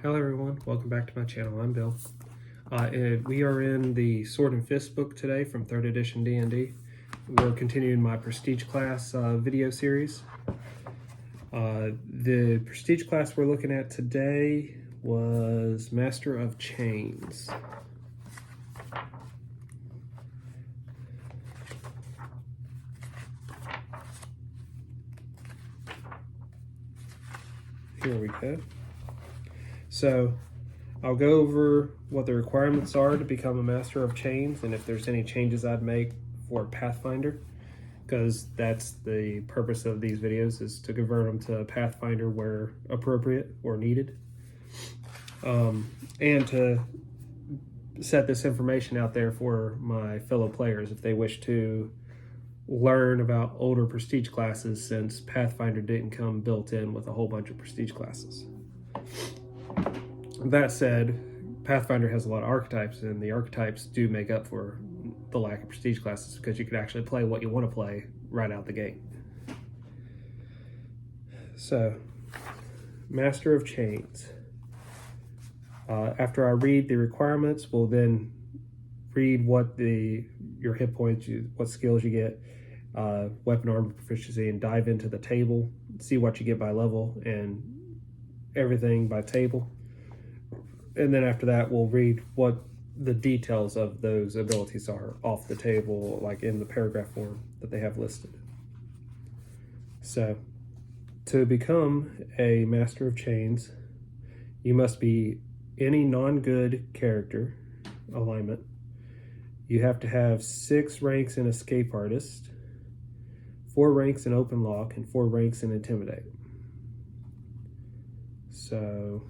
Hello everyone, welcome back to my channel. I'm Bill. We are in the Sword and Fist book today from 3rd edition D&D. We're continuing my Prestige class video series. The Prestige class we're looking at today was Master of Chains. Here we go. So I'll go over what the requirements are to become a Master of Chains and if there's any changes I'd make for Pathfinder, because that's the purpose of these videos, is to convert them to Pathfinder where appropriate or needed, and to set this information out there for my fellow players if they wish to learn about older Prestige classes, since Pathfinder didn't come built in with a whole bunch of Prestige classes. That said, Pathfinder has a lot of archetypes, and the archetypes do make up for the lack of Prestige classes, because you can actually play what you want to play right out the gate. So, Master of Chains. After I read the requirements, we'll then read what your hit points, what skills you get, weapon armor proficiency, and dive into the table, see what you get by level and everything by table. And then after that, we'll read what the details of those abilities are off the table, like in the paragraph form that they have listed. So, to become a Master of Chains, you must be any non-good character alignment. You have to have 6 ranks in Escape Artist, 4 ranks in Open Lock, and 4 ranks in Intimidate. So,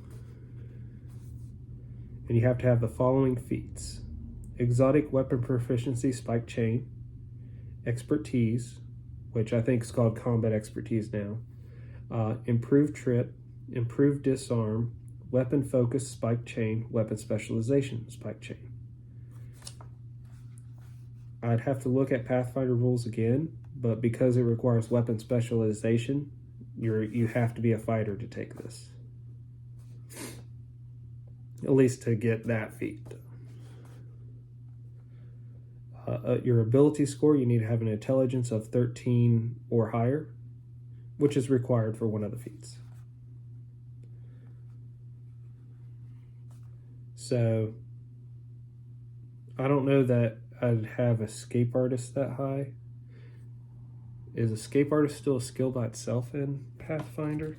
and you have to have the following feats: Exotic Weapon Proficiency Spike Chain, Expertise, which I think is called Combat Expertise now, Improved Trip, Improved Disarm, Weapon Focus Spike Chain, Weapon Specialization Spike Chain. I'd have to look at Pathfinder rules again, but because it requires weapon specialization, you have to be a fighter to take this. At least to get that feat. Your ability score, you need to have an intelligence of 13 or higher, which is required for one of the feats. So, I don't know that I'd have Escape Artist that high. Is Escape Artist still a skill by itself in Pathfinder?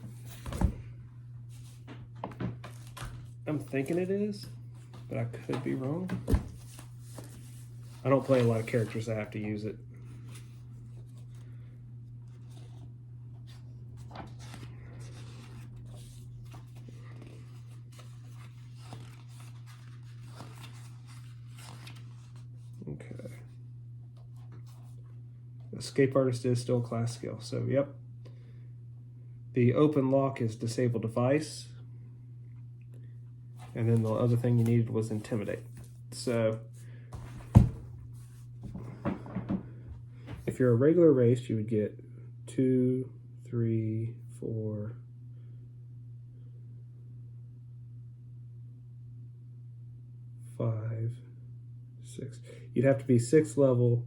I'm thinking it is, but I could be wrong. I don't play a lot of characters that have to use it. Okay. Escape Artist is still a class skill, so yep. The Open Lock is Disable Device. And then the other thing you needed was Intimidate. So, if you're a regular race, you would get 2, 3, 4, 5, 6. You'd have to be 6th level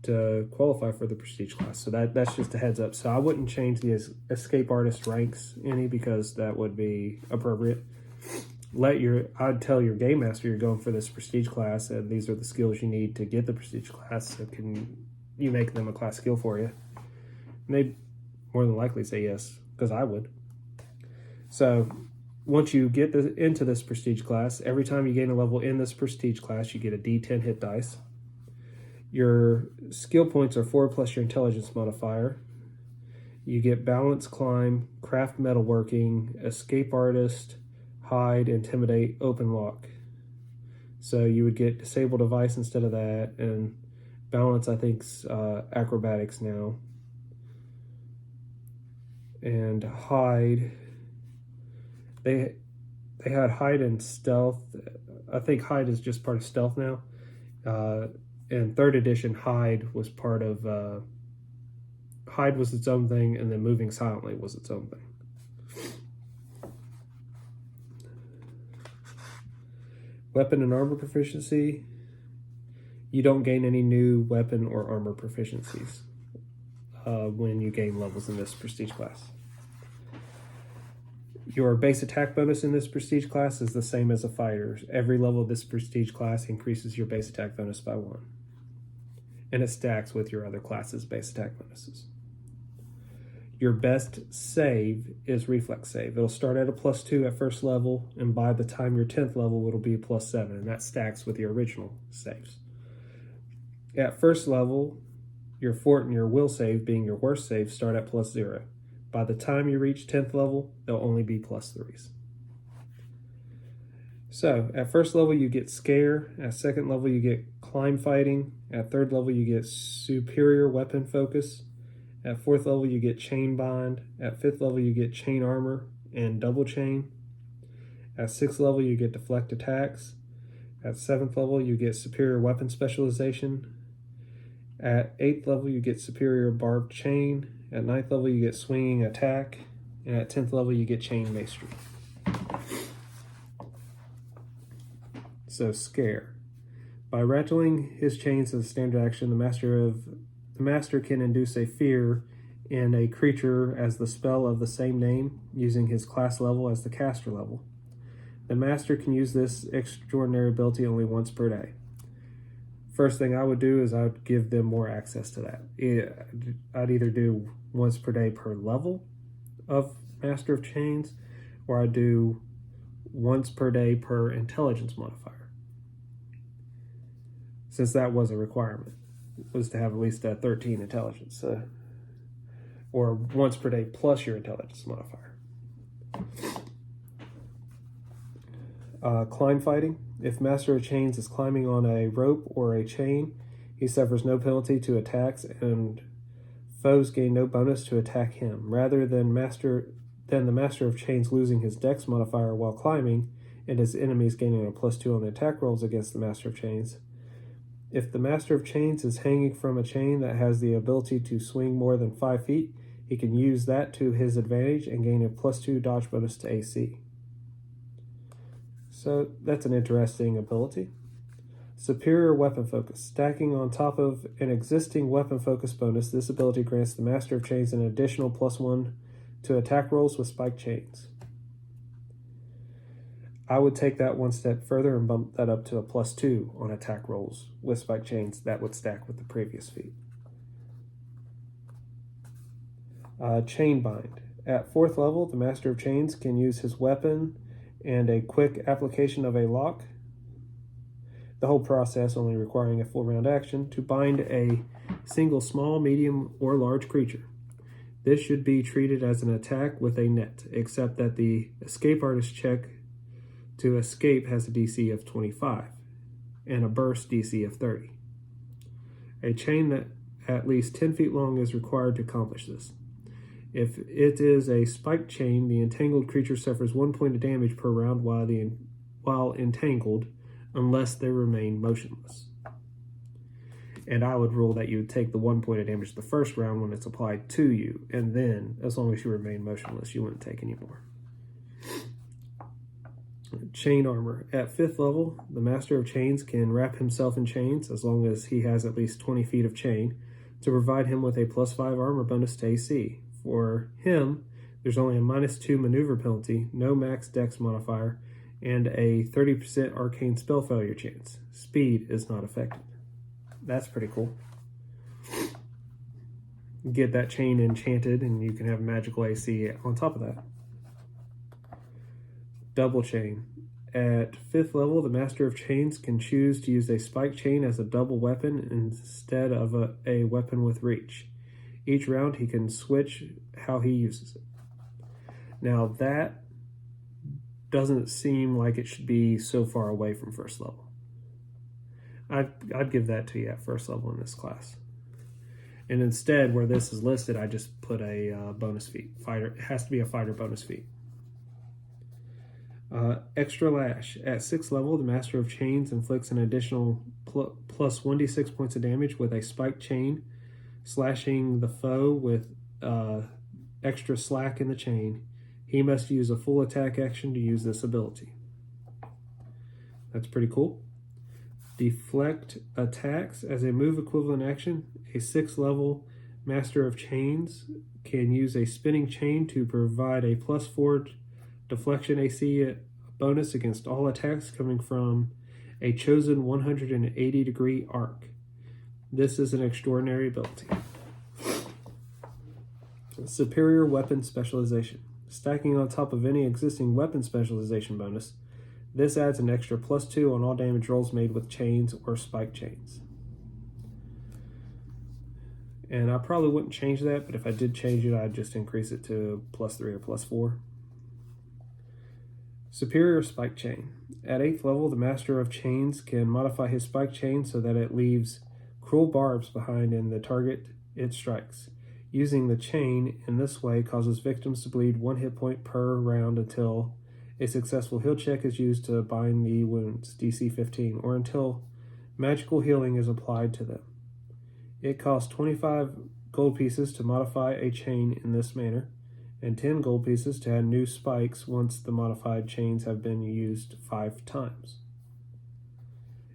to qualify for the Prestige class. So that's just a heads up. So I wouldn't change the Escape Artist ranks any, because that would be appropriate. I'd tell your game master you're going for this Prestige class, and these are the skills you need to get the Prestige class. So can you make them a class skill for you? And they'd more than likely say yes, because I would. So once you get into this Prestige class, every time you gain a level in this Prestige class, you get a D10 hit dice. Your skill points are 4 plus your intelligence modifier. You get balance, climb, craft metalworking, Escape Artist, hide, intimidate, open lock. So you would get disable device instead of that, and balance I think's acrobatics now. And hide, they had hide and stealth. I think hide is just part of stealth now. In 3rd edition, hide was part of hide was its own thing, and then moving silently was its own thing. Weapon and armor proficiency. You don't gain any new weapon or armor proficiencies when you gain levels in this prestige class. Your base attack bonus in this prestige class is the same as a fighter's. Every level of this prestige class increases your base attack bonus by 1. And it stacks with your other classes' base attack bonuses. Your best save is reflex save. It'll start at a +2 at first level, and by the time you're 10th level, it'll be a +7, and that stacks with your original saves. At first level, your fort and your will save, being your worst save, start at +0. By the time you reach 10th level, they'll only be +3s. So, at first level, you get Scare. At second level, you get Climb Fighting. At third level, you get Superior Weapon Focus. At fourth level, you get Chain Bind. At fifth level, you get Chain Armor and Double Chain. At sixth level, you get Deflect Attacks. At seventh level, you get Superior Weapon Specialization. At 8th level, you get Superior Barbed Chain. At 9th level, you get Swinging Attack. And at 10th level, you get Chain Mastery. So, Scare. By rattling his chains as a standard action, the master can induce a fear in a creature as the spell of the same name, using his class level as the caster level. The master can use this extraordinary ability only once per day. First thing I would do is I would give them more access to that. I'd either do once per day per level of Master of Chains, or I'd do once per day per intelligence modifier. Since that was a requirement, was to have at least a 13 intelligence, or once per day plus your intelligence modifier. Climb Fighting. If Master of Chains is climbing on a rope or a chain, he suffers no penalty to attacks, and foes gain no bonus to attack him. Rather than the Master of Chains losing his Dex modifier while climbing, and his enemies gaining a +2 on the attack rolls against the Master of Chains. If the Master of Chains is hanging from a chain that has the ability to swing more than 5 feet, he can use that to his advantage and gain a +2 dodge bonus to AC. So that's an interesting ability. Superior Weapon Focus. Stacking on top of an existing weapon focus bonus, this ability grants the Master of Chains an additional +1 to attack rolls with spiked chains. I would take that one step further and bump that up to a +2 on attack rolls with spiked chains. That would stack with the previous feat. Chain Bind. At 4th level, the Master of Chains can use his weapon and a quick application of a lock, the whole process only requiring a full round action, to bind a single small, medium, or large creature. This should be treated as an attack with a net, except that the escape artist check to escape has a DC of 25 and a burst DC of 30. A chain that at least 10 feet long is required to accomplish this. If it is a spiked chain, the entangled creature suffers 1 point of damage per round while entangled, unless they remain motionless. And I would rule that you would take the 1 point of damage the first round when it's applied to you, and then, as long as you remain motionless, you wouldn't take any more. Chain Armor. At 5th level, the Master of Chains can wrap himself in chains, as long as he has at least 20 feet of chain, to provide him with a +5 armor bonus to AC. For him, there's only a -2 maneuver penalty, no max dex modifier, and a 30% arcane spell failure chance. Speed is not affected. That's pretty cool. Get that chain enchanted, and you can have magical AC on top of that. Double Chain. At 5th level, the Master of Chains can choose to use a spike chain as a double weapon instead of a weapon with reach. Each round, he can switch how he uses it. Now, that doesn't seem like it should be so far away from first level. I'd give that to you at first level in this class. And instead, where this is listed, I just put a bonus feat. Fighter, it has to be a fighter bonus feat. Extra Lash. At 6th level, the Master of Chains inflicts an additional plus 1d6 points of damage with a spiked chain, slashing the foe with extra slack in the chain. He must use a full attack action to use this ability. That's pretty cool. Deflect attacks as a move equivalent action. A 6th level Master of Chains can use a spinning chain to provide a +4 deflection AC bonus against all attacks coming from a chosen 180-degree arc. This is an extraordinary ability. Superior Weapon Specialization. Stacking on top of any existing weapon specialization bonus, this adds an extra +2 on all damage rolls made with chains or spike chains. And I probably wouldn't change that, but if I did change it, I'd just increase it to +3 or +4. Superior Spike Chain. At 8th level, the Master of Chains can modify his spike chain so that it leaves cruel barbs behind in the target it strikes. Using the chain in this way causes victims to bleed 1 hit point per round until a successful heal check is used to bind the wounds, DC 15, or until magical healing is applied to them. It costs 25 gold pieces to modify a chain in this manner, and 10 gold pieces to add new spikes once the modified chains have been used 5 times.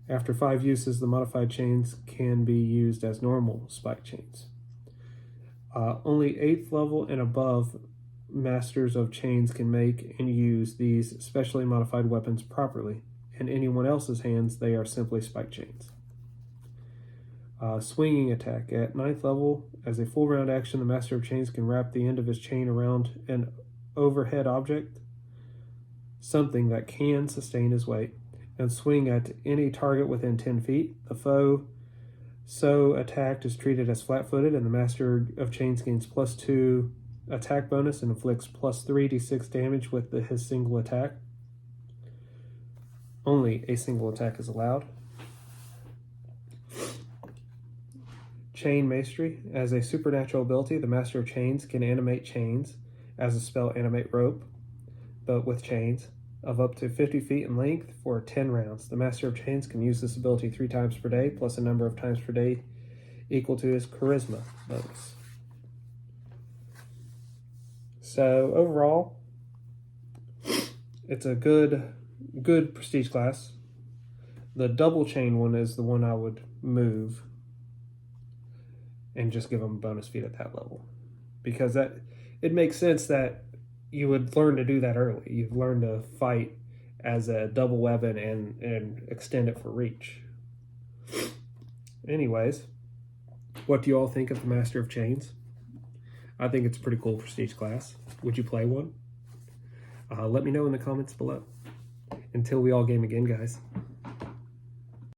After 5 uses, the modified chains can be used as normal spike chains. Only 8th level and above Masters of Chains can make and use these specially modified weapons properly. In anyone else's hands, they are simply spike chains. Swinging attack. At 9th level, as a full round action, the Master of Chains can wrap the end of his chain around an overhead object, something that can sustain his weight, and swing at any target within 10 feet. The foe so attacked is treated as flat-footed, and the Master of Chains gains +2 attack bonus and inflicts +3d6 damage with his single attack. Only a single attack is allowed. Chain Mastery. As a supernatural ability, the Master of Chains can animate chains as a spell animate rope, but with chains, of up to 50 feet in length for 10 rounds. The Master of Chains can use this ability 3 times per day, plus a number of times per day equal to his charisma bonus. So overall, it's a good prestige class. The double chain one is the one I would move and just give them a bonus feat at that level, because that it makes sense that you would learn to do that early. You've learned to fight as a double weapon and extend it for reach. Anyways, what do you all think of the Master of Chains? I think it's a pretty cool prestige class. Would you play one? Let me know in the comments below. Until we all game again, guys.